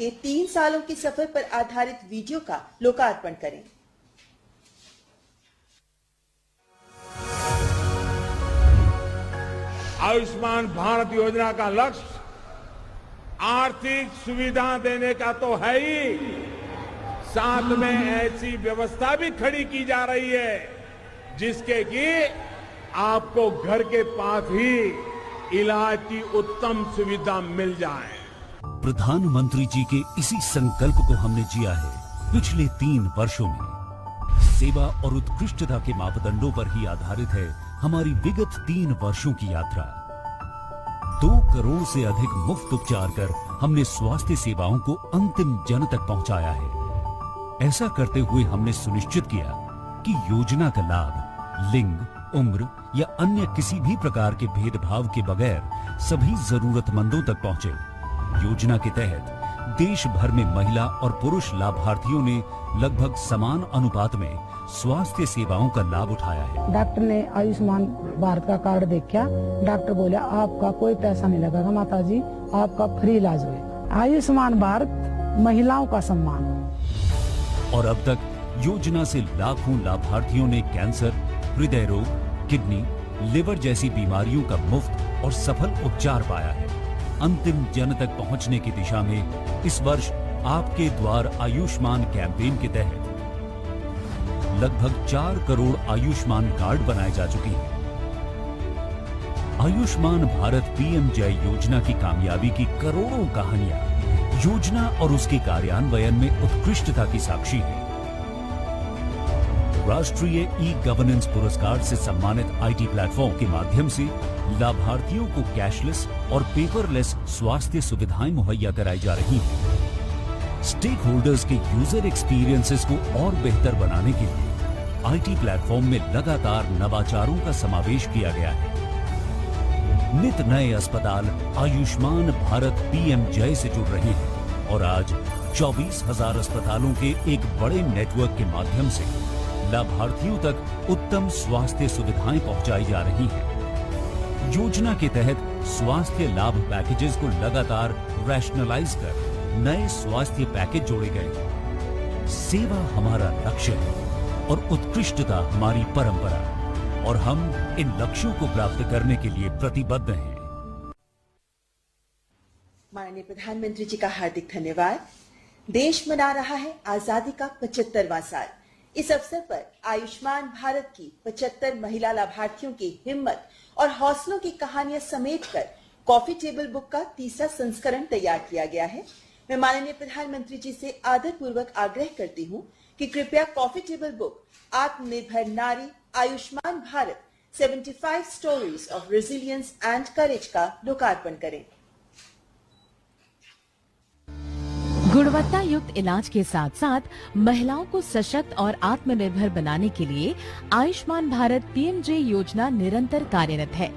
के 3 सालों के सफर पर आधारित वीडियो का लोकार्पण करें। आयुष्मान भारत योजना का लक्ष्य आर्थिक सुविधा देने का तो है ही, साथ में ऐसी व्यवस्था भी खड़ी की जा रही है जिसके कि आपको घर के पास ही इलाज की उत्तम सुविधा मिल जाए। प्रधानमंत्री जी के इसी संकल्प को हमने जिया है पिछले 3 वर्षों में। सेवा और उत्कृष्टता के मापदंडों पर ही आधारित है हमारी विगत 3 वर्षों की यात्रा। 2 करोड़ से अधिक मुफ्त उपचार कर हमने स्वास्थ्य सेवाओं को अंतिम जन तक पहुंचाया है। ऐसा करते हुए हमने सुनिश्चित किया कि योजना का लाभ लिंग, उम्र या अन्य किसी भी प्रकार के भेदभाव के बगैर सभी जरूरतमंदों तक पहुंचे। योजना के तहत देश भर में महिला और पुरुष लाभार्थियों ने लगभग समान अनुपात में स्वास्थ्य सेवाओं का लाभ उठाया है। डॉक्टर ने आयुष्मान भारत का कार्ड देखा, डॉक्टर बोला आपका कोई पैसा नहीं लगेगा माता जी, आपका फ्री इलाज हुए। आयुष्मान भारत महिलाओं का सम्मान। और अब तक योजना से लाखों लाभार्थियों ने कैंसर, हृदय रोग, किडनी, लिवर जैसी बीमारियों का मुफ्त और सफल उपचार पाया है। अंतिम जन तक पहुंचने की दिशा में इस वर्ष आपके द्वार आयुष्मान कैंपेन के तहत लगभग 4 करोड़ आयुष्मान कार्ड बनाए जा चुके हैं। आयुष्मान भारत पीएमजय योजना की कामयाबी की करोड़ों कहानियां योजना और उसके कार्यान्वयन में उत्कृष्टता की साक्षी है। राष्ट्रीय ई गवर्नेंस पुरस्कार से सम्मानित आईटी प्लेटफॉर्म के माध्यम से लाभार्थियों को कैशलेस और पेपरलेस स्वास्थ्य सुविधाएं मुहैया कराई जा रही हैं। स्टेक होल्डर्स के यूजर एक्सपीरियंसेस को और बेहतर बनाने के लिए आईटी प्लेटफॉर्म में लगातार नवाचारों का समावेश किया गया है। नित नए अस्पताल आयुष्मान भारत पीएमजय से जुड़ रहे हैं और आज 24,000 अस्पतालों के एक बड़े नेटवर्क के माध्यम से लाभार्थियों तक उत्तम स्वास्थ्य सुविधाएं पहुंचाई जा रही हैं। योजना के तहत स्वास्थ्य लाभ पैकेजेस को लगातार रैशनलाइज कर नए स्वास्थ्य पैकेज जोड़े गए। सेवा हमारा लक्ष्य है और उत्कृष्टता हमारी परंपरा, और हम इन लक्ष्यों को प्राप्त करने के लिए प्रतिबद्ध हैं। माननीय प्रधानमंत्री जी का हार्दिक धन्यवाद। देश मना रहा है आजादी का 75वां साल। इस अवसर पर आयुष्मान भारत की 75 महिला लाभार्थियों की हिम्मत और हौसलों की कहानियां समेटकर कॉफी टेबल बुक का 3रा संस्करण तैयार किया गया है। मैं माननीय प्रधानमंत्री जी से आदरपूर्वक आग्रह करती हूं कि कृपया कॉफी टेबल बुक आत्मनिर्भर नारी Ayushman Bharat 75 stories of resilience and courage का लोकार्पण करें। गुणवत्ता युक्त इलाज के साथ साथ महिलाओं को सशक्त और आत्मनिर्भर बनाने के लिए आयुष्मान भारत पीएमजे योजना निरंतर कार्यरत है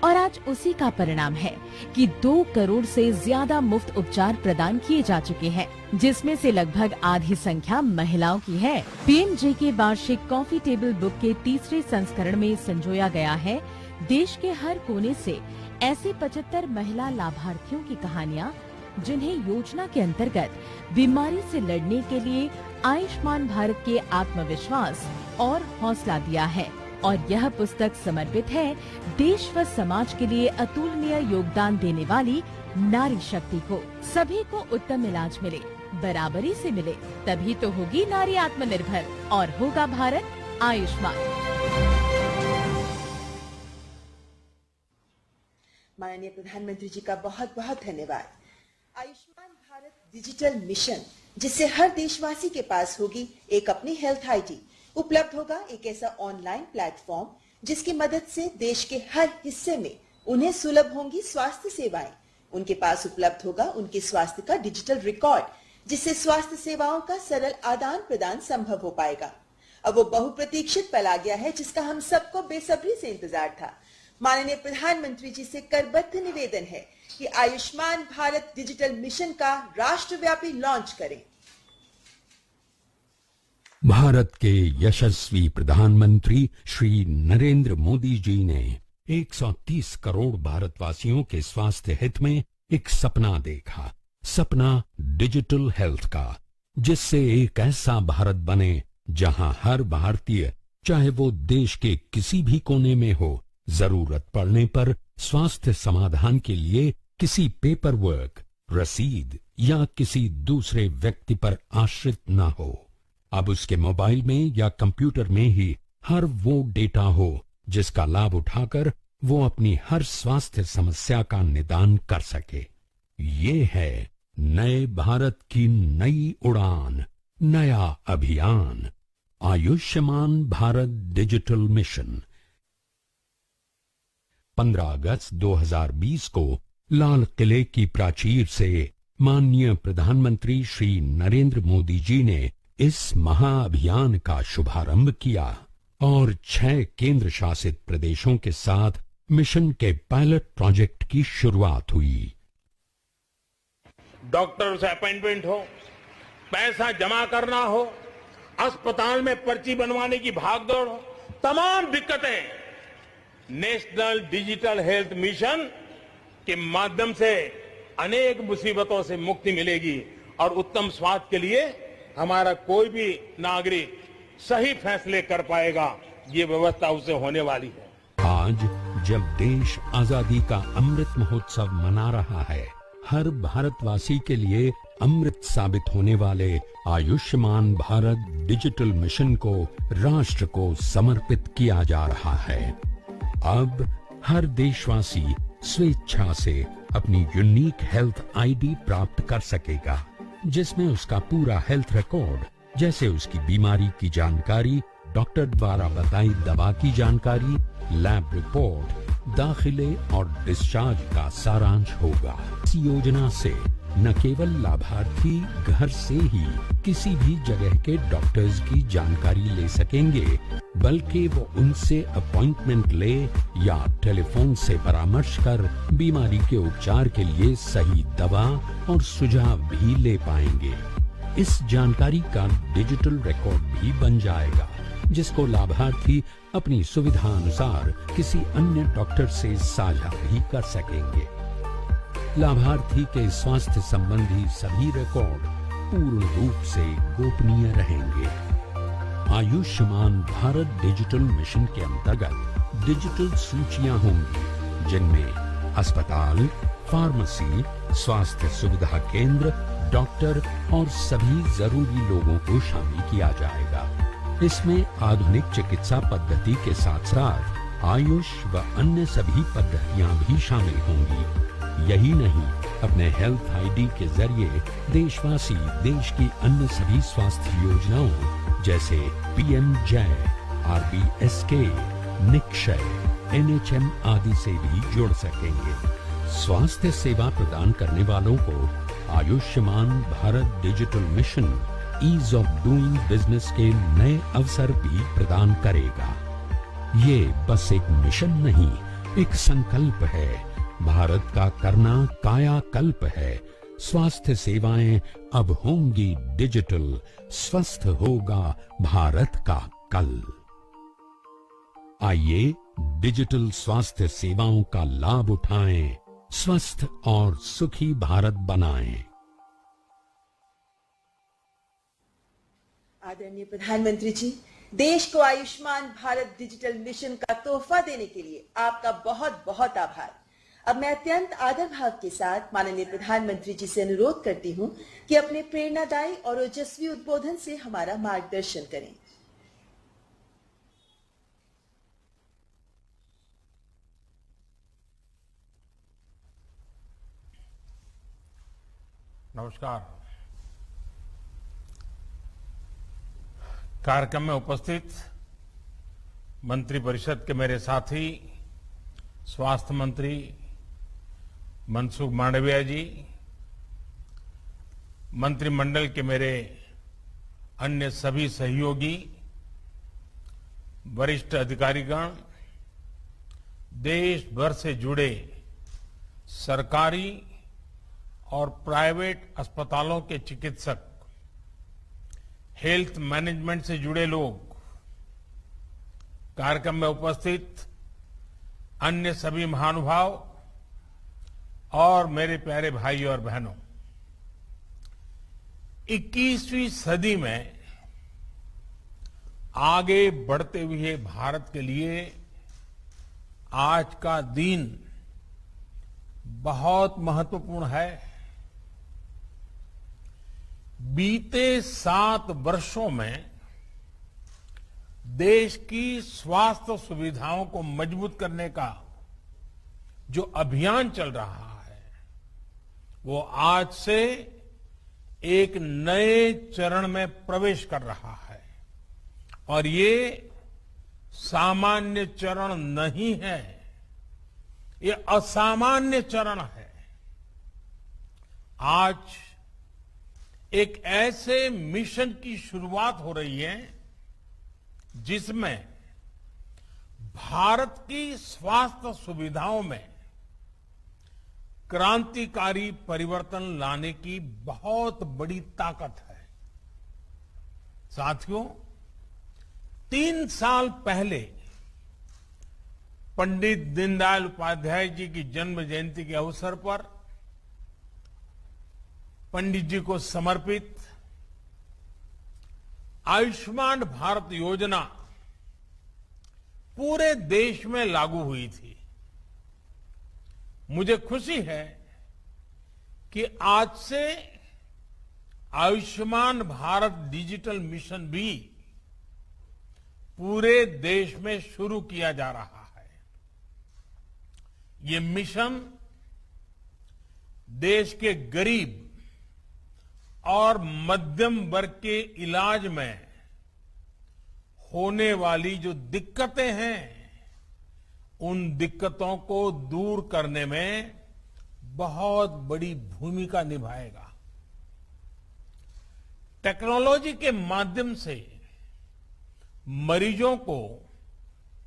और आज उसी का परिणाम है कि 2 करोड़ से ज्यादा मुफ्त उपचार प्रदान किए जा चुके हैं, जिसमें से लगभग आधी संख्या महिलाओं की है। पीएमजे के वार्षिक कॉफी टेबल बुक के 3रे संस्करण में संजोया गया है देश के हर कोने से ऐसे 75 महिला लाभार्थियों की कहानियां जिन्हें योजना के अंतर्गत बीमारी से लड़ने के लिए आयुष्मान भारत के आत्मविश्वास और हौसला दिया है। और यह पुस्तक समर्पित है देश व समाज के लिए अतुलनीय योगदान देने वाली नारी शक्ति को। सभी को उत्तम इलाज मिले, बराबरी से मिले, तभी तो होगी नारी आत्मनिर्भर और होगा भारत आयुष्मान। माननीय प्रधानमंत्री जी का बहुत बहुत धन्यवाद। आयुष्मान भारत डिजिटल मिशन, जिससे हर देशवासी के पास होगी एक अपनी हेल्थ आईडी, उपलब्ध होगा एक ऐसा ऑनलाइन प्लेटफॉर्म जिसकी मदद से देश के हर हिस्से में उन्हें सुलभ होंगी स्वास्थ्य सेवाएं। उनके पास उपलब्ध होगा उनके स्वास्थ्य का डिजिटल रिकॉर्ड, जिससे स्वास्थ्य सेवाओं का सरल आदान प्रदान संभव हो पाएगा। अब वो बहुप्रतीक्षित पल आ गया है जिसका हम सबको बेसब्री से इंतजार था। माननीय प्रधानमंत्री जी से करबद्ध निवेदन है कि आयुष्मान भारत डिजिटल मिशन का राष्ट्रव्यापी लॉन्च करें। भारत के यशस्वी प्रधानमंत्री श्री नरेंद्र मोदी जी ने 130 करोड़ भारतवासियों के स्वास्थ्य हित में एक सपना देखा। सपना डिजिटल हेल्थ का, जिससे एक ऐसा भारत बने जहां हर भारतीय, चाहे वो देश के किसी भी कोने में हो, जरूरत पड़ने पर स्वास्थ्य समाधान के लिए किसी पेपर वर्क, रसीद या किसी दूसरे व्यक्ति पर आश्रित न हो। अब उसके मोबाइल में या कंप्यूटर में ही हर वो डेटा हो जिसका लाभ उठाकर वो अपनी हर स्वास्थ्य समस्या का निदान कर सके। ये है नए भारत की नई उड़ान, नया अभियान, आयुष्मान भारत डिजिटल मिशन। 15 अगस्त 2020 को लाल किले की प्राचीर से माननीय प्रधानमंत्री श्री नरेंद्र मोदी जी ने इस महाअभियान का शुभारंभ किया और 6 केंद्र शासित प्रदेशों के साथ मिशन के पायलट प्रोजेक्ट की शुरुआत हुई। डॉक्टर से अपॉइंटमेंट हो, पैसा जमा करना हो, अस्पताल में पर्ची बनवाने की भागदौड़ हो, तमाम दिक्कतें नेशनल डिजिटल हेल्थ मिशन के माध्यम से अनेक मुसीबतों से मुक्ति मिलेगी और उत्तम स्वास्थ्य के लिए हमारा कोई भी नागरिक सही फैसले कर पाएगा। ये व्यवस्था उसे होने वाली है। आज जब देश आजादी का अमृत महोत्सव मना रहा है, हर भारतवासी के लिए अमृत साबित होने वाले आयुष्मान भारत डिजिटल मिशन को राष्ट्र को समर्पित किया जा रहा है। अब हर देशवासी स्वेच्छा से अपनी यूनिक हेल्थ आईडी प्राप्त कर सकेगा, जिसमें उसका पूरा हेल्थ रिकॉर्ड, जैसे उसकी बीमारी की जानकारी, डॉक्टर द्वारा बताई दवा की जानकारी, लैब रिपोर्ट, दाखिले और डिस्चार्ज का सारांश होगा। इस योजना से न केवल लाभार्थी घर से ही किसी भी जगह के डॉक्टर्स की जानकारी ले सकेंगे, बल्कि वो उनसे अपॉइंटमेंट ले या टेलीफोन से परामर्श कर बीमारी के उपचार के लिए सही दवा और सुझाव भी ले पाएंगे। इस जानकारी का डिजिटल रिकॉर्ड भी बन जाएगा, जिसको लाभार्थी अपनी सुविधा अनुसार किसी अन्य डॉक्टर से साझा भी कर सकेंगे। लाभार्थी के स्वास्थ्य संबंधी सभी रिकॉर्ड पूर्ण रूप से गोपनीय रहेंगे। आयुष्मान भारत डिजिटल मिशन के अंतर्गत डिजिटल सूचियां होंगी, जिनमें अस्पताल, फार्मेसी, स्वास्थ्य सुविधा केंद्र, डॉक्टर और सभी जरूरी लोगों को शामिल किया जाएगा। इसमें आधुनिक चिकित्सा पद्धति के साथ साथ आयुष व अन्य सभी पद्धतियां भी शामिल होंगी। यही नहीं, अपने हेल्थ आईडी के जरिए देशवासी देश की अन्य सभी स्वास्थ्य योजनाओं जैसे पीएम जय, आरबीएसके, निक्षय, एनएचएम आदि से भी जुड़ सकेंगे। स्वास्थ्य सेवा प्रदान करने वालों को Ayushman Bharat digital mission ease of doing business के नए अवसर भी प्रदान करेगा। ये बस एक मिशन नहीं, एक संकल्प है। भारत का करना कायाकल्प है। स्वास्थ्य सेवाएं अब होंगी डिजिटल, स्वस्थ होगा भारत का कल। आइए डिजिटल स्वास्थ्य सेवाओं का लाभ उठाएं, स्वस्थ और सुखी भारत बनाएं। आदरणीय प्रधानमंत्री जी, देश को आयुष्मान भारत डिजिटल मिशन का तोहफा देने के लिए आपका बहुत बहुत आभार। अब मैं अत्यंत आदर भाव के साथ माननीय प्रधानमंत्री जी से अनुरोध करती हूं कि अपने प्रेरणादायी और ओजस्वी उद्बोधन से हमारा मार्गदर्शन करें। नमस्कार। कार्यक्रम में उपस्थित मंत्रिपरिषद के मेरे साथी स्वास्थ्य मंत्री मनसुख मांडविया जी, मंत्रिमंडल के मेरे अन्य सभी सहयोगी, वरिष्ठ अधिकारीगण, देश भर से जुड़े सरकारी और प्राइवेट अस्पतालों के चिकित्सक, हेल्थ मैनेजमेंट से जुड़े लोग, कार्यक्रम में उपस्थित अन्य सभी महानुभाव और मेरे प्यारे भाई और बहनों, 21वीं सदी में आगे बढ़ते हुए भारत के लिए आज का दिन बहुत महत्वपूर्ण है। बीते 7 वर्षों में देश की स्वास्थ्य सुविधाओं को मजबूत करने का जो अभियान चल रहा है वो आज से एक नए चरण में प्रवेश कर रहा है और ये सामान्य चरण नहीं है, ये असामान्य चरण है। आज एक ऐसे मिशन की शुरुआत हो रही है जिसमें भारत की स्वास्थ्य सुविधाओं में क्रांतिकारी परिवर्तन लाने की बहुत बड़ी ताकत है। साथियों, 3 साल पहले पंडित दीनदयाल उपाध्याय जी की जन्म जयंती के अवसर पर पंडित जी को समर्पित आयुष्मान भारत योजना पूरे देश में लागू हुई थी। मुझे खुशी है कि आज से आयुष्मान भारत डिजिटल मिशन भी पूरे देश में शुरू किया जा रहा है। ये मिशन देश के गरीब और मध्यम वर्ग के इलाज में होने वाली जो दिक्कतें हैं उन दिक्कतों को दूर करने में बहुत बड़ी भूमिका निभाएगा। टेक्नोलॉजी के माध्यम से मरीजों को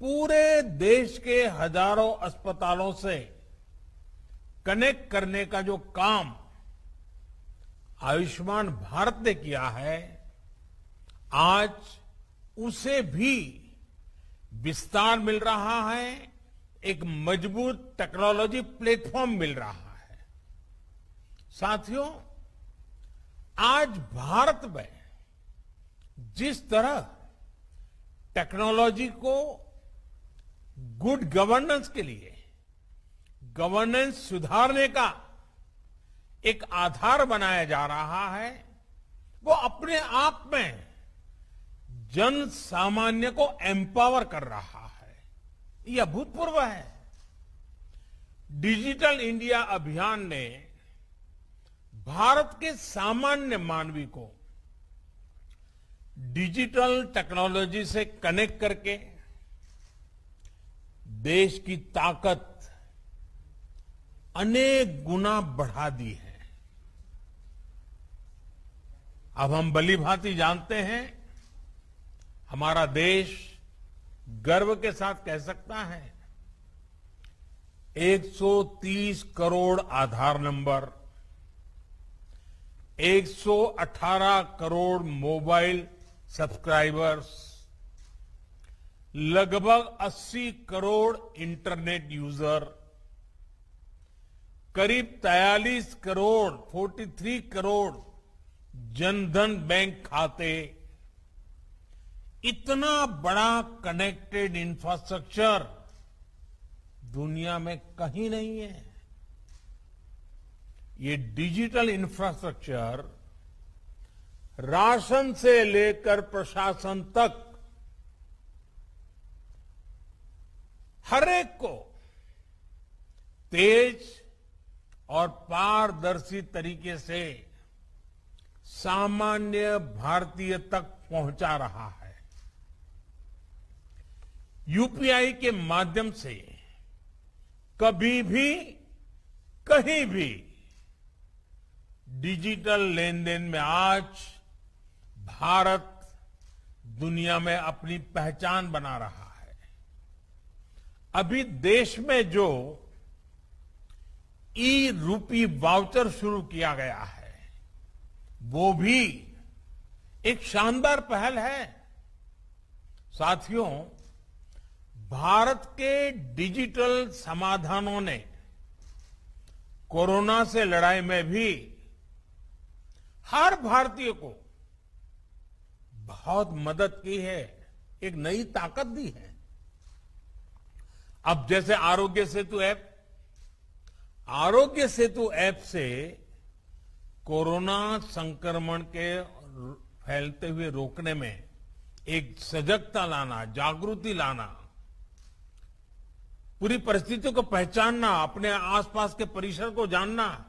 पूरे देश के हजारों अस्पतालों से कनेक्ट करने का जो काम आयुष्मान भारत ने किया है, आज उसे भी विस्तार मिल रहा है, एक मजबूत टेक्नोलॉजी प्लेटफॉर्म मिल रहा है। साथियों, आज भारत में जिस तरह टेक्नोलॉजी को गुड गवर्नेंस के लिए, गवर्नेंस सुधारने का एक आधार बनाया जा रहा है, वो अपने आप में जन सामान्य को एम्पावर कर रहा है। यह अभूतपूर्व है। डिजिटल इंडिया अभियान ने भारत के सामान्य मानवी को डिजिटल टेक्नोलॉजी से कनेक्ट करके देश की ताकत अनेक गुना बढ़ा दी है। अब हम भलीभांति जानते हैं, हमारा देश गर्व के साथ कह सकता है 130 करोड़ आधार नंबर, 118 करोड़ मोबाइल सब्सक्राइबर्स, लगभग 80 करोड़ इंटरनेट यूजर, करीब 43 करोड़ 43 करोड़ जनधन बैंक खाते, इतना बड़ा कनेक्टेड इंफ्रास्ट्रक्चर दुनिया में कहीं नहीं है। ये डिजिटल इंफ्रास्ट्रक्चर राशन से लेकर प्रशासन तक हर एक को तेज और पारदर्शी तरीके से सामान्य भारतीय तक पहुंचा रहा है। यूपीआई के माध्यम से कभी भी कहीं भी डिजिटल लेन देन में आज भारत दुनिया में अपनी पहचान बना रहा है। अभी देश में जो ई रूपी वाउचर शुरू किया गया है वो भी एक शानदार पहल है। साथियों, भारत के डिजिटल समाधानों ने कोरोना से लड़ाई में भी हर भारतीय को बहुत मदद की है, एक नई ताकत दी है। अब जैसे आरोग्य सेतु ऐप से कोरोना संक्रमण के फैलते हुए रोकने में एक सजगता लाना, जागृति लाना, पूरी परिस्थितियों को पहचानना, अपने आसपास के परिसर को जानना,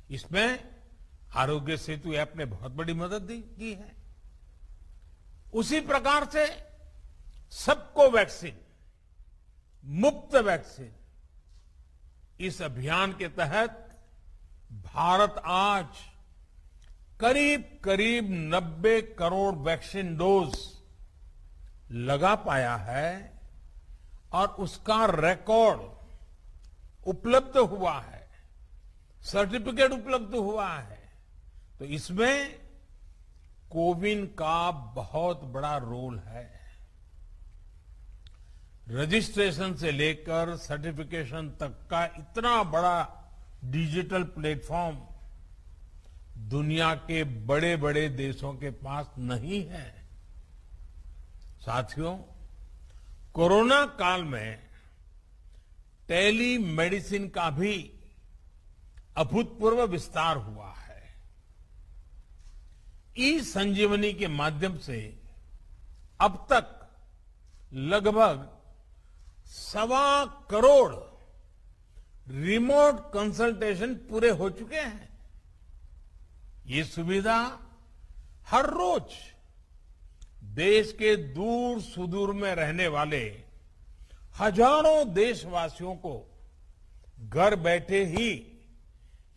इसमें आरोग्य सेतु ऐप ने बहुत बड़ी मदद की है। उसी प्रकार से सबको वैक्सीन, मुफ्त वैक्सीन, इस अभियान के तहत भारत आज करीब करीब 90 करोड़ वैक्सीन डोज लगा पाया है और उसका रिकॉर्ड उपलब्ध हुआ है, सर्टिफिकेट उपलब्ध हुआ है। तो इसमें कोविन का बहुत बड़ा रोल है। रजिस्ट्रेशन से लेकर सर्टिफिकेशन तक का इतना बड़ा डिजिटल प्लेटफॉर्म दुनिया के बड़े बड़े देशों के पास नहीं है। साथियों, कोरोना काल में टेली मेडिसिन का भी अभूतपूर्व विस्तार हुआ है। ई संजीवनी के माध्यम से अब तक लगभग 1.25 करोड़ रिमोट कंसल्टेशन पूरे हो चुके हैं। ये सुविधा हर रोज देश के दूर सुदूर में रहने वाले हजारों देशवासियों को घर बैठे ही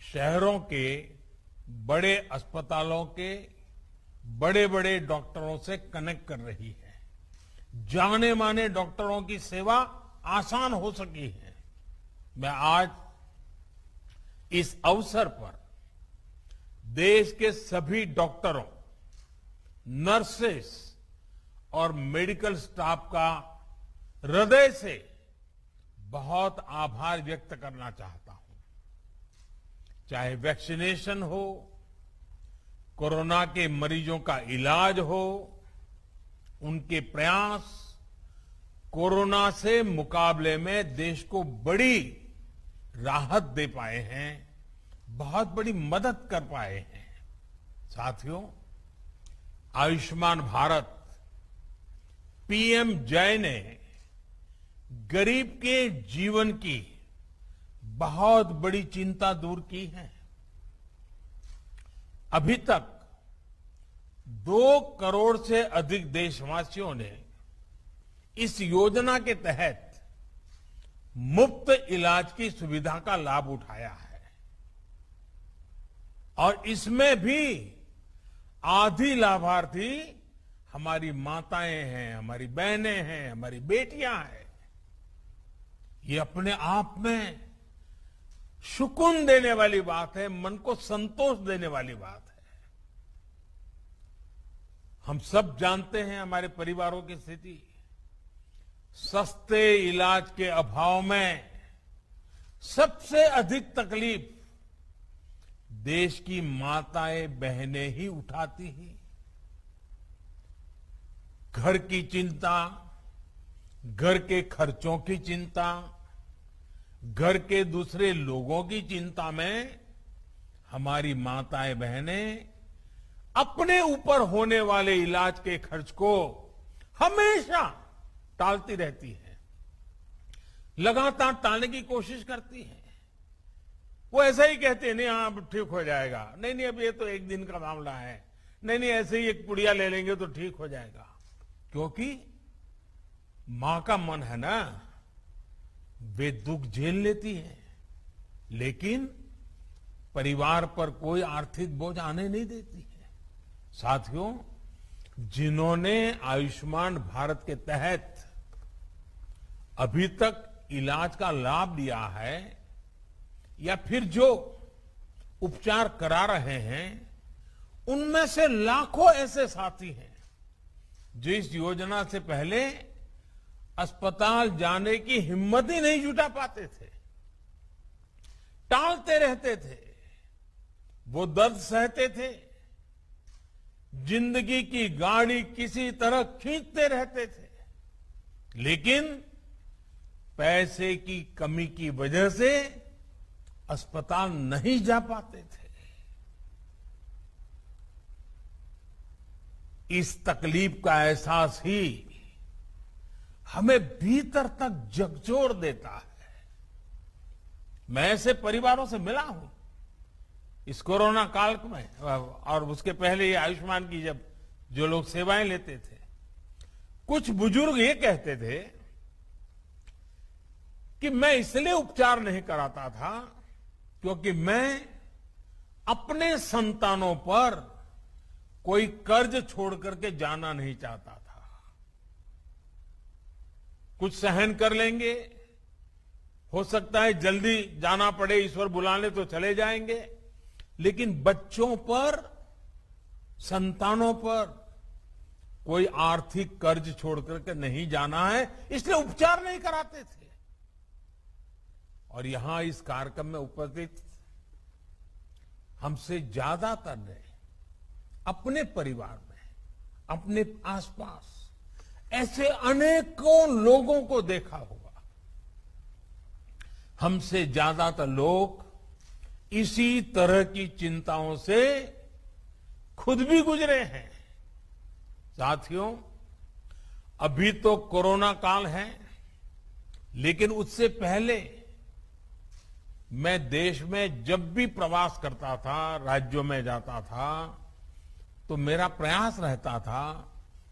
शहरों के बड़े अस्पतालों के बड़े बड़े डॉक्टरों से कनेक्ट कर रही है। जाने माने डॉक्टरों की सेवा आसान हो सकी है। मैं आज इस अवसर पर देश के सभी डॉक्टरों, नर्सेस और मेडिकल स्टाफ का हृदय से बहुत आभार व्यक्त करना चाहता हूं। चाहे वैक्सीनेशन हो, कोरोना के मरीजों का इलाज हो, उनके प्रयास कोरोना से मुकाबले में देश को बड़ी राहत दे पाए हैं, बहुत बड़ी मदद कर पाए हैं। साथियों, आयुष्मान भारत पीएम जय ने गरीब के जीवन की बहुत बड़ी चिंता दूर की है। अभी तक 2 करोड़ से अधिक देशवासियों ने इस योजना के तहत मुफ्त इलाज की सुविधा का लाभ उठाया है और इसमें भी आधी लाभार्थी हमारी माताएं हैं, हमारी बहनें हैं, हमारी बेटियां हैं। ये अपने आप में सुकून देने वाली बात है, मन को संतोष देने वाली बात है। हम सब जानते हैं हमारे परिवारों की स्थिति। सस्ते इलाज के अभाव में सबसे अधिक तकलीफ देश की माताएं बहनें ही उठाती हैं। घर की चिंता, घर के खर्चों की चिंता, घर के दूसरे लोगों की चिंता में हमारी माताएं बहनें अपने ऊपर होने वाले इलाज के खर्च को हमेशा टालती रहती है, लगातार टालने की कोशिश करती है। वो ऐसा ही कहते हैं, नहीं हाँ अब ठीक हो जाएगा, नहीं अब ये तो एक दिन का मामला है, नहीं ऐसे ही एक पुड़िया ले लेंगे तो ठीक हो जाएगा। क्योंकि मां का मन है ना, वे दुख झेल लेती है, लेकिन परिवार पर कोई आर्थिक बोझ आने नहीं देती है। साथियों, जिन्होंने आयुष्मान भारत के तहत अभी तक इलाज का लाभ लिया है या फिर जो उपचार करा रहे हैं, उनमें से लाखों ऐसे साथी हैं जो इस योजना से पहले अस्पताल जाने की हिम्मत ही नहीं जुटा पाते थे, टालते रहते थे। वो दर्द सहते थे, जिंदगी की गाड़ी किसी तरह खींचते रहते थे, लेकिन पैसे की कमी की वजह से अस्पताल नहीं जा पाते थे। इस तकलीफ का एहसास ही हमें भीतर तक झकझोर देता है। मैं ऐसे परिवारों से मिला हूं इस कोरोना काल में, और उसके पहले ये आयुष्मान की जब जो लोग सेवाएं लेते थे, कुछ बुजुर्ग ये कहते थे कि मैं इसलिए उपचार नहीं कराता था क्योंकि मैं अपने संतानों पर कोई कर्ज छोड़ करके जाना नहीं चाहता था। कुछ सहन कर लेंगे, हो सकता है जल्दी जाना पड़े, ईश्वर बुलाने तो चले जाएंगे, लेकिन बच्चों पर, संतानों पर कोई आर्थिक कर्ज छोड़ करके नहीं जाना है, इसलिए उपचार नहीं कराते थे। और यहां इस कार्यक्रम में उपस्थित हमसे ज्यादातर ने अपने परिवार में, अपने आसपास ऐसे अनेकों लोगों को देखा होगा। हमसे ज्यादातर लोग इसी तरह की चिंताओं से खुद भी गुजरे हैं। साथियों, अभी तो कोरोना काल है, लेकिन उससे पहले मैं देश में जब भी प्रवास करता था, राज्यों में जाता था, तो मेरा प्रयास रहता था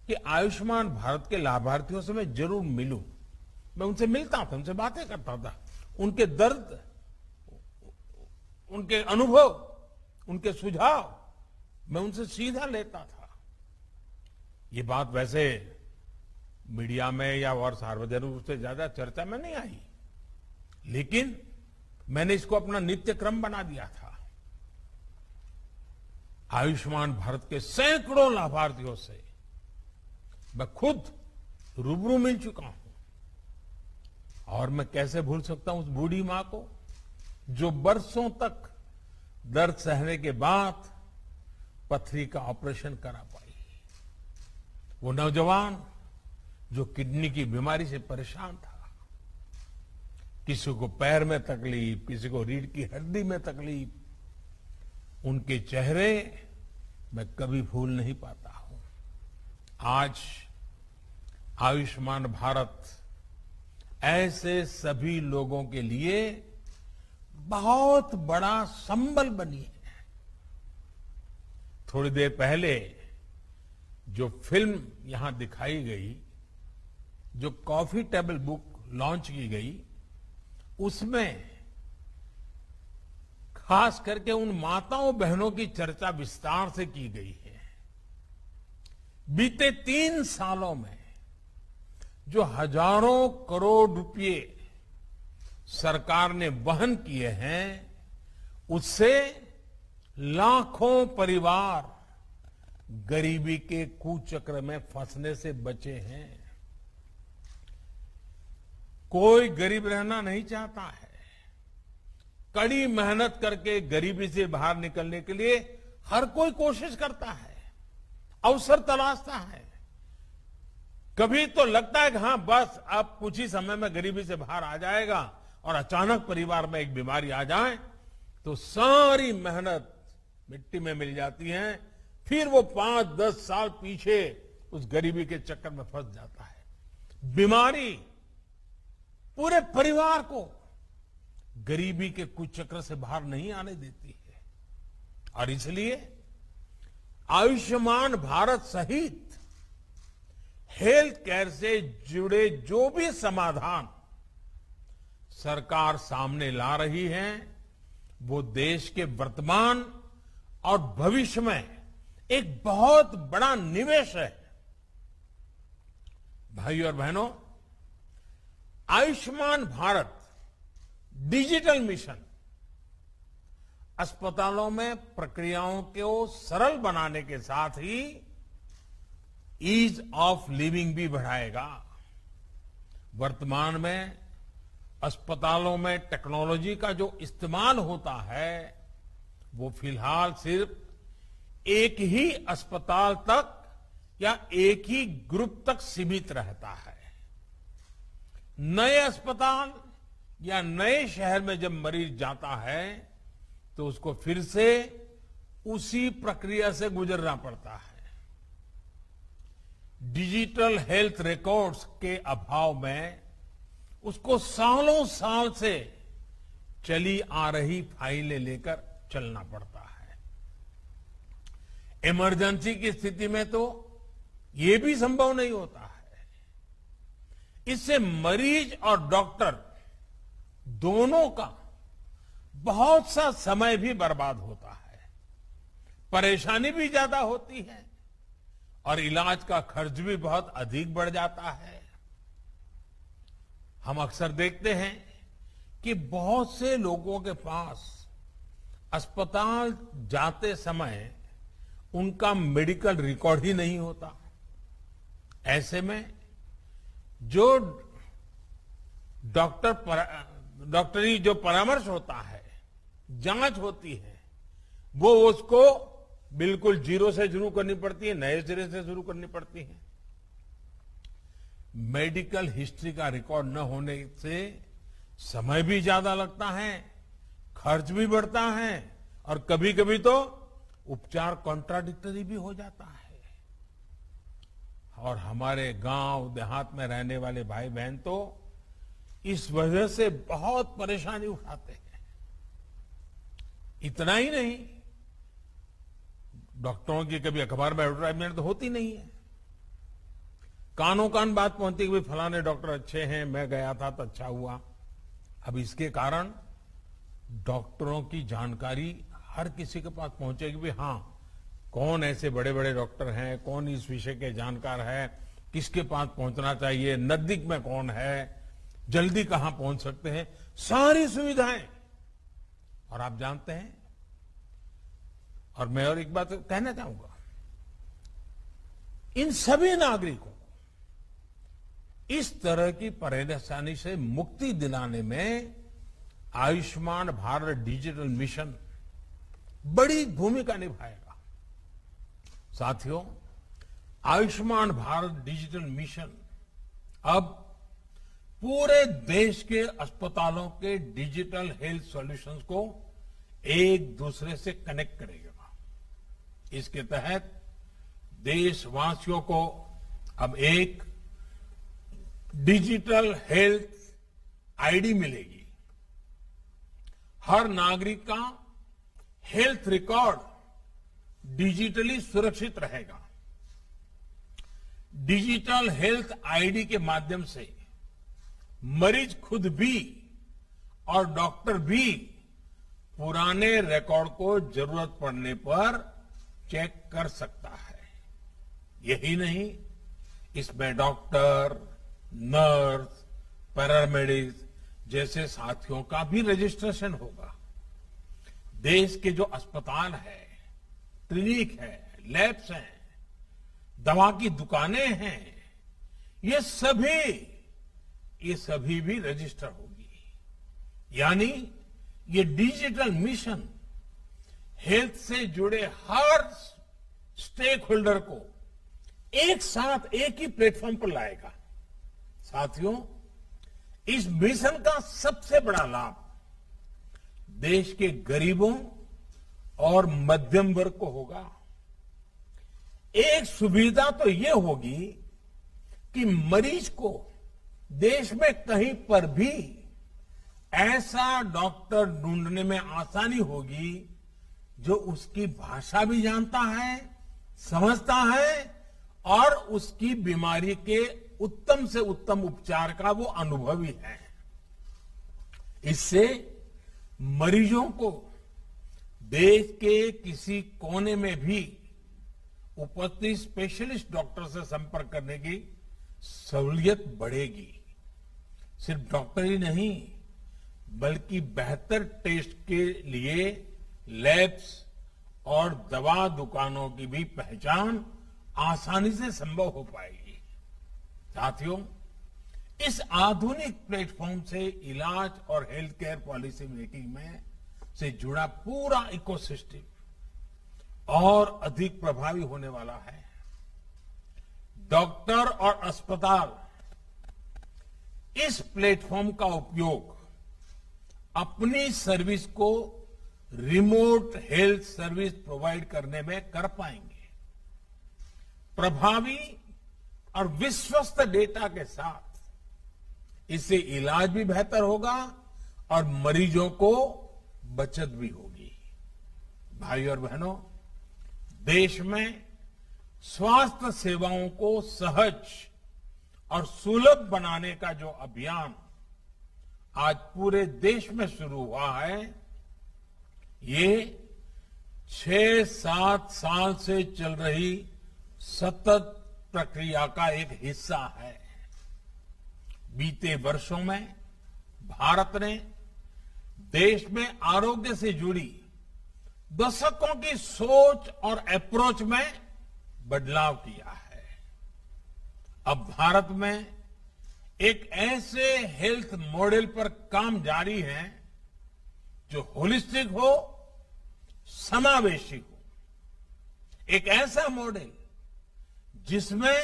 कि आयुष्मान भारत के लाभार्थियों से मैं जरूर मिलूं। मैं उनसे मिलता था, उनसे बातें करता था, उनके दर्द, उनके अनुभव, उनके सुझाव मैं उनसे सीधा लेता था। ये बात वैसे मीडिया में या और सार्वजनिक रूप से ज्यादा चर्चा में नहीं आई, लेकिन मैंने इसको अपना नित्य क्रम बना दिया था। आयुष्मान भारत के सैकड़ों लाभार्थियों से मैं खुद रूबरू मिल चुका हूं, और मैं कैसे भूल सकता हूं उस बूढ़ी मां को जो बरसों तक दर्द सहने के बाद पथरी का ऑपरेशन करा पाई, वो नौजवान जो किडनी की बीमारी से परेशान था, किसी को पैर में तकलीफ, किसी को रीढ़ की हड्डी में तकलीफ, उनके चेहरे मैं कभी भूल नहीं पाता हूं। आज आयुष्मान भारत ऐसे सभी लोगों के लिए बहुत बड़ा संबल बनी है। थोड़ी देर पहले जो फिल्म यहां दिखाई गई, जो कॉफी टेबल बुक लॉन्च की गई, उसमें खास करके उन माताओं बहनों की चर्चा विस्तार से की गई है। बीते 3 सालों में जो हजारों करोड़ रुपए सरकार ने वहन किए हैं, उससे लाखों परिवार गरीबी के कुचक्र में फंसने से बचे हैं। कोई गरीब रहना नहीं चाहता है। कड़ी मेहनत करके गरीबी से बाहर निकलने के लिए हर कोई कोशिश करता है, अवसर तलाशता है। कभी तो लगता है कि हाँ बस अब कुछ ही समय में गरीबी से बाहर आ जाएगा, और अचानक परिवार में एक बीमारी आ जाए तो सारी मेहनत मिट्टी में मिल जाती है। फिर वो 5-10 साल पीछे उस गरीबी के चक्कर में फंस जाता है। बीमारी पूरे परिवार को गरीबी के कुचक्र से बाहर नहीं आने देती है, और इसलिए आयुष्मान भारत सहित हेल्थ केयर से जुड़े जो भी समाधान सरकार सामने ला रही है, वो देश के वर्तमान और भविष्य में एक बहुत बड़ा निवेश है। भाइयों और बहनों, आयुष्मान भारत डिजिटल मिशन अस्पतालों में प्रक्रियाओं को सरल बनाने के साथ ही ईज ऑफ लिविंग भी बढ़ाएगा। वर्तमान में अस्पतालों में टेक्नोलॉजी का जो इस्तेमाल होता है, वो फिलहाल सिर्फ एक ही अस्पताल तक या एक ही ग्रुप तक सीमित रहता है। नए अस्पताल या नए शहर में जब मरीज जाता है तो उसको फिर से उसी प्रक्रिया से गुजरना पड़ता है। डिजिटल हेल्थ रिकॉर्ड्स के अभाव में उसको सालों साल से चली आ रही फाइलें लेकर चलना पड़ता है। इमरजेंसी की स्थिति में तो ये भी संभव नहीं होता है। इससे मरीज और डॉक्टर दोनों का बहुत सा समय भी बर्बाद होता है, परेशानी भी ज्यादा होती है और इलाज का खर्च भी बहुत अधिक बढ़ जाता है। हम अक्सर देखते हैं कि बहुत से लोगों के पास अस्पताल जाते समय उनका मेडिकल रिकॉर्ड ही नहीं होता। ऐसे में जो डॉक्टरी जो परामर्श होता है, जांच होती है, वो उसको बिल्कुल जीरो से शुरू करनी पड़ती है, नए सिरे से शुरू करनी पड़ती है। मेडिकल हिस्ट्री का रिकॉर्ड न होने से समय भी ज्यादा लगता है, खर्च भी बढ़ता है और कभी कभी तो उपचार कॉन्ट्राडिक्टरी भी हो जाता है। और हमारे गांव देहात में रहने वाले भाई बहन तो इस वजह से बहुत परेशानी उठाते हैं। इतना ही नहीं, डॉक्टरों की कभी अखबार में एडवर्टाइजमेंट तो होती नहीं है। कानों कान बात पहुंचती कि भाई फलाने डॉक्टर अच्छे हैं, मैं गया था तो अच्छा हुआ। अब इसके कारण डॉक्टरों की जानकारी हर किसी के पास पहुंचेगी भी, हाँ कौन ऐसे बड़े बड़े डॉक्टर हैं, कौन इस विषय के जानकार है, किसके पास पहुंचना चाहिए, नजदीक में कौन है, जल्दी कहां पहुंच सकते हैं, सारी सुविधाएं। और आप जानते हैं, और मैं और एक बात कहना चाहूंगा, इन सभी नागरिकों को इस तरह की परेशानी से मुक्ति दिलाने में आयुष्मान भारत डिजिटल मिशन बड़ी भूमिका निभाएगा। साथियों, आयुष्मान भारत डिजिटल मिशन अब पूरे देश के अस्पतालों के डिजिटल हेल्थ सॉल्यूशंस को एक दूसरे से कनेक्ट करेगा। इसके तहत देशवासियों को अब एक डिजिटल हेल्थ आईडी मिलेगी। हर नागरिक का हेल्थ रिकॉर्ड डिजिटली सुरक्षित रहेगा। डिजिटल हेल्थ आईडी के माध्यम से मरीज खुद भी और डॉक्टर भी पुराने रिकॉर्ड को जरूरत पड़ने पर चेक कर सकता है। यही नहीं, इसमें डॉक्टर, नर्स, पैरामेडिक्स जैसे साथियों का भी रजिस्ट्रेशन होगा। देश के जो अस्पताल है, क्लिनिक है, लैब्स हैं, दवा की दुकानें हैं, ये सभी भी रजिस्टर होगी। यानी ये डिजिटल मिशन हेल्थ से जुड़े हर स्टेक होल्डर को एक साथ एक ही प्लेटफॉर्म पर लाएगा। साथियों, इस मिशन का सबसे बड़ा लाभ देश के गरीबों और मध्यम वर्ग को होगा। एक सुविधा तो यह होगी कि मरीज को देश में कहीं पर भी ऐसा डॉक्टर ढूंढने में आसानी होगी जो उसकी भाषा भी जानता है, समझता है और उसकी बीमारी के उत्तम से उत्तम उपचार का वो अनुभवी है। इससे मरीजों को देश के किसी कोने में भी उपस्थित स्पेशलिस्ट डॉक्टर से संपर्क करने की सहूलियत बढ़ेगी। सिर्फ डॉक्टर ही नहीं, बल्कि बेहतर टेस्ट के लिए लैब्स और दवा दुकानों की भी पहचान आसानी से संभव हो पाएगी। साथियों, इस आधुनिक प्लेटफॉर्म से इलाज और हेल्थ केयर पॉलिसी मेकिंग में से जुड़ा पूरा इकोसिस्टम और अधिक प्रभावी होने वाला है। डॉक्टर और अस्पताल इस प्लेटफॉर्म का उपयोग अपनी सर्विस को रिमोट हेल्थ सर्विस प्रोवाइड करने में कर पाएंगे। प्रभावी और विश्वस्त डेटा के साथ इससे इलाज भी बेहतर होगा और मरीजों को बचत भी होगी। भाइयों और बहनों, देश में स्वास्थ्य सेवाओं को सहज और सुलभ बनाने का जो अभियान आज पूरे देश में शुरू हुआ है, ये 6-7 साल से चल रही सतत प्रक्रिया का एक हिस्सा है। बीते वर्षों में भारत ने देश में आरोग्य से जुड़ी दशकों की सोच और अप्रोच में बदलाव किया है। अब भारत में एक ऐसे हेल्थ मॉडल पर काम जारी है जो होलिस्टिक हो, समावेशी हो। एक ऐसा मॉडल जिसमें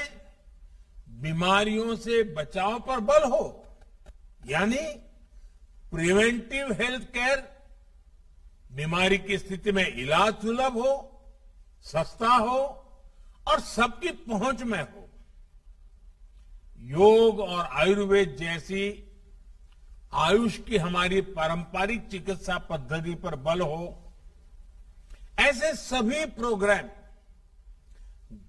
बीमारियों से बचाव पर बल हो, यानी प्रिवेंटिव हेल्थ केयर, बीमारी की स्थिति में इलाज सुलभ हो, सस्ता हो और सबकी पहुंच में हो। योग और आयुर्वेद जैसी आयुष की हमारी पारंपरिक चिकित्सा पद्धति पर बल हो। ऐसे सभी प्रोग्राम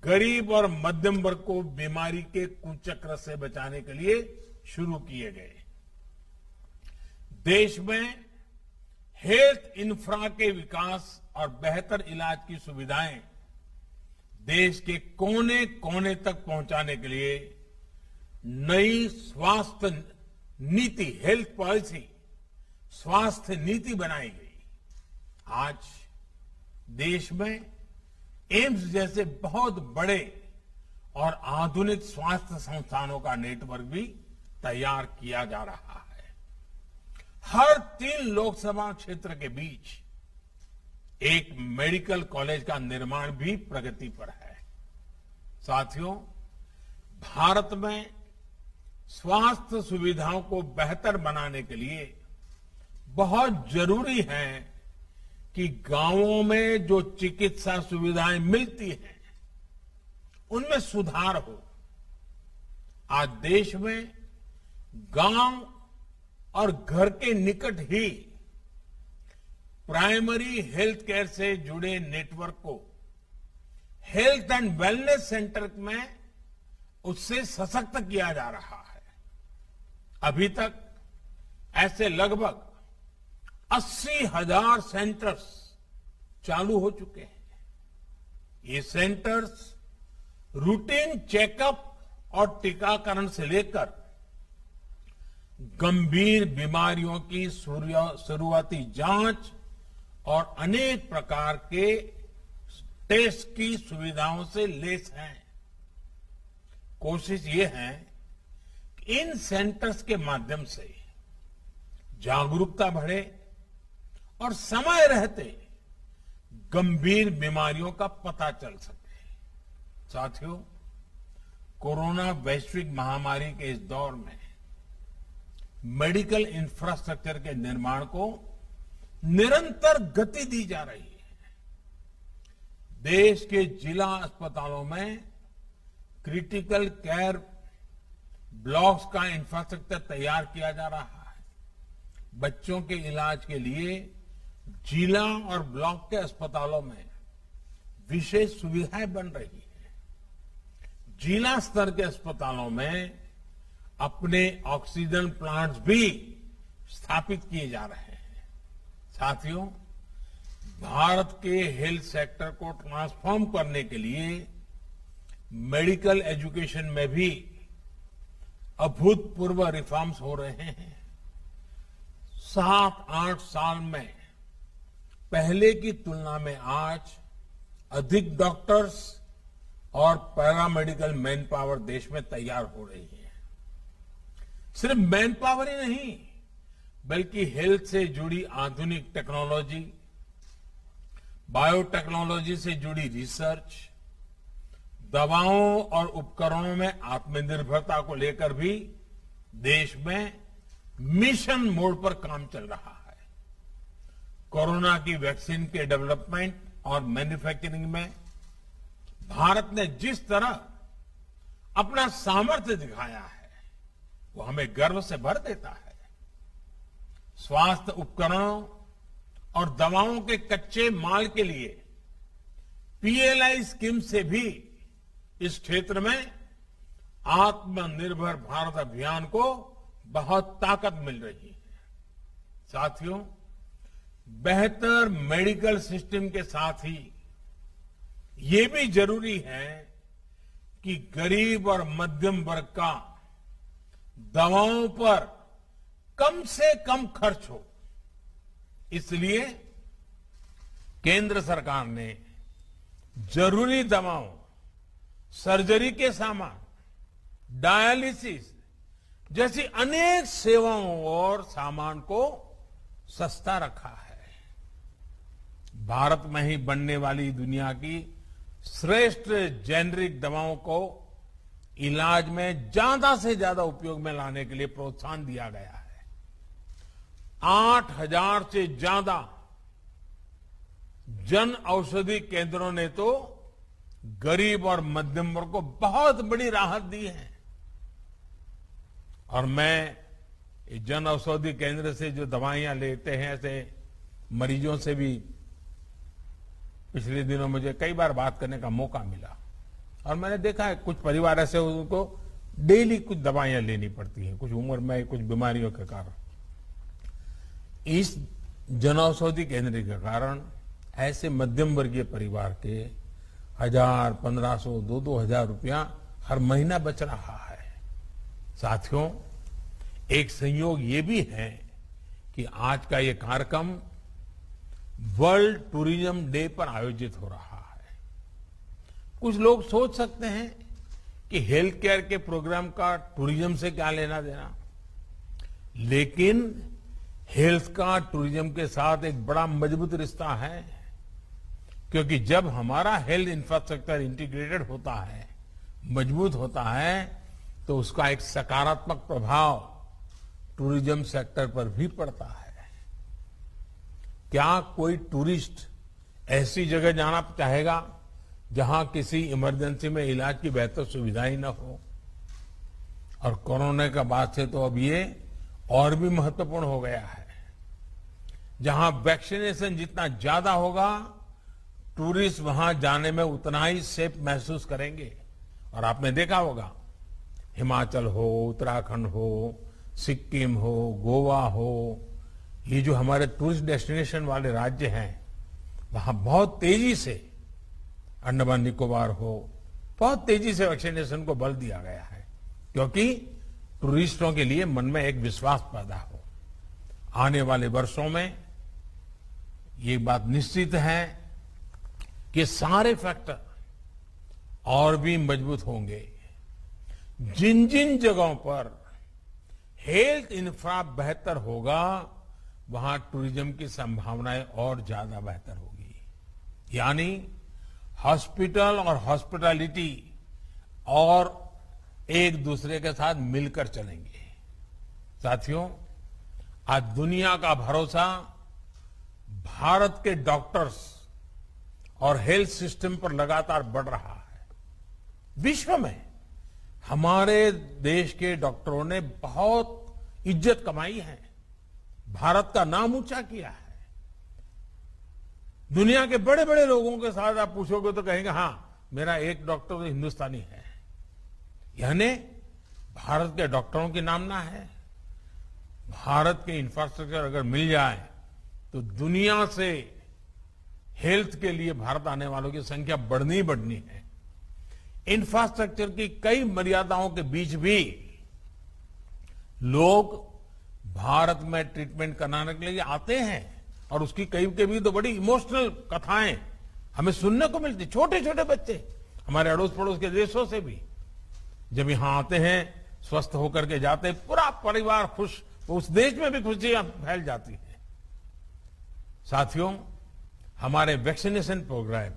गरीब और मध्यम वर्ग को बीमारी के कुचक्र से बचाने के लिए शुरू किए गए। देश में हेल्थ इंफ्रा के विकास और बेहतर इलाज की सुविधाएं देश के कोने कोने तक पहुंचाने के लिए नई स्वास्थ्य नीति, हेल्थ पॉलिसी, स्वास्थ्य नीति बनाई गई। आज देश में एम्स जैसे बहुत बड़े और आधुनिक स्वास्थ्य संस्थानों का नेटवर्क भी तैयार किया जा रहा है। हर 3 लोकसभा क्षेत्र के बीच एक मेडिकल कॉलेज का निर्माण भी प्रगति पर है। साथियों, भारत में स्वास्थ्य सुविधाओं को बेहतर बनाने के लिए बहुत जरूरी है कि गांवों में जो चिकित्सा सुविधाएं मिलती हैं, उनमें सुधार हो। आज देश में गांव और घर के निकट ही प्राइमरी हेल्थ केयर से जुड़े नेटवर्क को हेल्थ एंड वेलनेस सेंटर में उससे सशक्त किया जा रहा है। अभी तक ऐसे लगभग 80,000 सेंटर्स चालू हो चुके हैं। ये सेंटर्स रूटीन चेकअप और टीकाकरण से लेकर गंभीर बीमारियों की शुरुआती जांच और अनेक प्रकार के टेस्ट की सुविधाओं से लैस हैं। कोशिश ये है कि इन सेंटर्स के माध्यम से जागरूकता बढ़े और समय रहते गंभीर बीमारियों का पता चल सके। साथियों, कोरोना वैश्विक महामारी के इस दौर में मेडिकल इंफ्रास्ट्रक्चर के निर्माण को निरंतर गति दी जा रही है। देश के जिला अस्पतालों में क्रिटिकल केयर ब्लॉक्स का इंफ्रास्ट्रक्चर तैयार किया जा रहा है। बच्चों के इलाज के लिए जिला और ब्लॉक के अस्पतालों में विशेष सुविधाएं बन रही है। जिला स्तर के अस्पतालों में अपने ऑक्सीजन प्लांट्स भी स्थापित किए जा रहे हैं। साथियों, भारत के हेल्थ सेक्टर को ट्रांसफॉर्म करने के लिए मेडिकल एजुकेशन में भी अभूतपूर्व रिफॉर्म्स हो रहे हैं। 7-8 साल में पहले की तुलना में आज अधिक डॉक्टर्स और पैरामेडिकल मैन पावर देश में तैयार हो रही है। सिर्फ मैन पावर ही नहीं, बल्कि हेल्थ से जुड़ी आधुनिक टेक्नोलॉजी, बायोटेक्नोलॉजी से जुड़ी रिसर्च, दवाओं और उपकरणों में आत्मनिर्भरता को लेकर भी देश में मिशन मोड पर काम चल रहा है। कोरोना की वैक्सीन के डेवलपमेंट और मैन्युफैक्चरिंग में भारत ने जिस तरह अपना सामर्थ्य दिखाया है, वो हमें गर्व से भर देता है। स्वास्थ्य उपकरणों और दवाओं के कच्चे माल के लिए पीएलआई स्कीम से भी इस क्षेत्र में आत्मनिर्भर भारत अभियान को बहुत ताकत मिल रही है। साथियों, बेहतर मेडिकल सिस्टम के साथ ही ये भी जरूरी है कि गरीब और मध्यम वर्ग का दवाओं पर कम से कम खर्च हो। इसलिए केंद्र सरकार ने जरूरी दवाओं, सर्जरी के सामान, डायलिसिस जैसी अनेक सेवाओं और सामान को सस्ता रखा है। भारत में ही बनने वाली दुनिया की श्रेष्ठ जेनरिक दवाओं को इलाज में ज्यादा से ज्यादा उपयोग में लाने के लिए प्रोत्साहन दिया गया है। 8,000 से ज्यादा जन औषधि केंद्रों ने तो गरीब और मध्यम वर्ग को बहुत बड़ी राहत दी है। और मैं जन औषधि केंद्र से जो दवाइयां लेते हैं, ऐसे मरीजों से भी पिछले दिनों मुझे कई बार बात करने का मौका मिला और मैंने देखा है कुछ परिवार ऐसे उनको डेली कुछ दवाइयां लेनी पड़ती हैं, कुछ उम्र में कुछ बीमारियों के कारण। इस जन औषधि केंद्र के कारण ऐसे मध्यम वर्गीय परिवार के 1,000, 1,500, 2,000 रुपया हर महीना बच रहा है। साथियों, एक संयोग ये भी है कि आज का ये कार्यक्रम वर्ल्ड टूरिज्म डे पर आयोजित हो रहा है। कुछ लोग सोच सकते हैं कि हेल्थ केयर के प्रोग्राम का टूरिज्म से क्या लेना देना, लेकिन हेल्थ का टूरिज्म के साथ एक बड़ा मजबूत रिश्ता है, क्योंकि जब हमारा हेल्थ इंफ्रास्ट्रक्चर इंटीग्रेटेड होता है, मजबूत होता है, तो उसका एक सकारात्मक प्रभाव टूरिज्म सेक्टर पर भी पड़ता है। क्या कोई टूरिस्ट ऐसी जगह जाना चाहेगा जहां किसी इमरजेंसी में इलाज की बेहतर सुविधा ही न हो? और कोरोना के बाद से तो अब ये और भी महत्वपूर्ण हो गया है। जहां वैक्सीनेशन जितना ज्यादा होगा, टूरिस्ट वहां जाने में उतना ही सेफ महसूस करेंगे। और आपने देखा होगा, हिमाचल हो, उत्तराखंड हो, सिक्किम हो, गोवा हो, ये जो हमारे टूरिस्ट डेस्टिनेशन वाले राज्य हैं, वहां बहुत तेजी से, अंडमान निकोबार हो, बहुत तेजी से वैक्सीनेशन को बल दिया गया है, क्योंकि टूरिस्टों के लिए मन में एक विश्वास पैदा हो। आने वाले वर्षों में ये बात निश्चित है कि सारे फैक्टर और भी मजबूत होंगे। जिन जिन जगहों पर हेल्थ इंफ्रा बेहतर होगा, वहां टूरिज्म की संभावनाएं और ज्यादा बेहतर होगी। यानी हॉस्पिटल और हॉस्पिटैलिटी और एक दूसरे के साथ मिलकर चलेंगे। साथियों, आज दुनिया का भरोसा भारत के डॉक्टर्स और हेल्थ सिस्टम पर लगातार बढ़ रहा है। विश्व में हमारे देश के डॉक्टरों ने बहुत इज्जत कमाई है, भारत का नाम ऊंचा किया है। दुनिया के बड़े बड़े लोगों के साथ आप पूछोगे तो कहेंगे, हां, मेरा एक डॉक्टर तो हिंदुस्तानी है। यानी भारत के डॉक्टरों की नामना है। भारत के इंफ्रास्ट्रक्चर अगर मिल जाए तो दुनिया से हेल्थ के लिए भारत आने वालों की संख्या बढ़नी ही बढ़नी है। इंफ्रास्ट्रक्चर की कई मर्यादाओं के बीच भी लोग भारत में ट्रीटमेंट कराने के लिए आते हैं, और उसकी कई कभी तो बड़ी इमोशनल कथाएं हमें सुनने को मिलती। छोटे छोटे बच्चे हमारे अड़ोस पड़ोस के देशों से भी जब यहां आते हैं, स्वस्थ होकर के जाते हैं, पूरा परिवार खुश, उस देश में भी खुशियां फैल जाती है। साथियों, हमारे vaccination programme,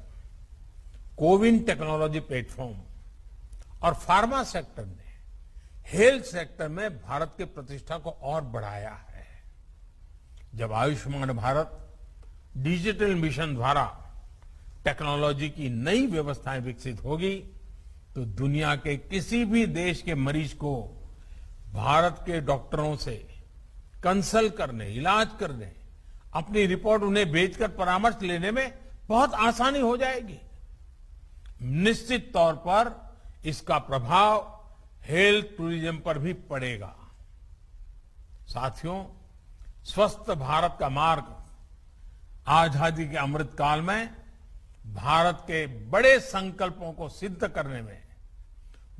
CoWIN technology platform और फार्मा सेक्टर ने हेल्थ सेक्टर में भारत की प्रतिष्ठा को और बढ़ाया है। जब आयुष्मान भारत डिजिटल मिशन द्वारा टेक्नोलॉजी की नई व्यवस्थाएं विकसित होगी तो दुनिया के किसी भी देश के मरीज को भारत के डॉक्टरों से कंसल्ट करने, इलाज करने, अपनी रिपोर्ट उन्हें भेजकर परामर्श लेने में बहुत आसानी हो जाएगी। निश्चित तौर पर इसका प्रभाव हेल्थ टूरिज्म पर भी पड़ेगा। साथियों, स्वस्थ भारत का मार्ग आजादी के अमृत काल में भारत के बड़े संकल्पों को सिद्ध करने में,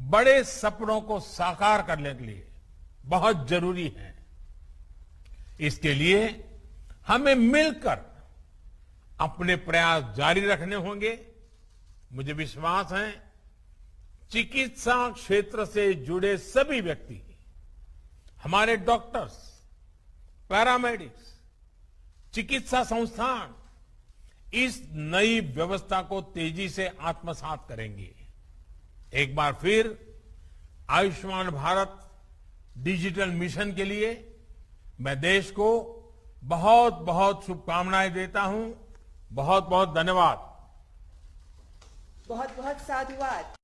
बड़े सपनों को साकार करने के लिए बहुत जरूरी है। इसके लिए हमें मिलकर अपने प्रयास जारी रखने होंगे। मुझे विश्वास है चिकित्सा क्षेत्र से जुड़े सभी व्यक्ति, हमारे डॉक्टर्स, पैरामेडिक्स, चिकित्सा संस्थान इस नई व्यवस्था को तेजी से आत्मसात करेंगे। एक बार फिर आयुष्मान भारत डिजिटल मिशन के लिए मैं देश को बहुत बहुत शुभकामनाएं देता हूं। बहुत बहुत धन्यवाद। बहुत बहुत साधुवाद।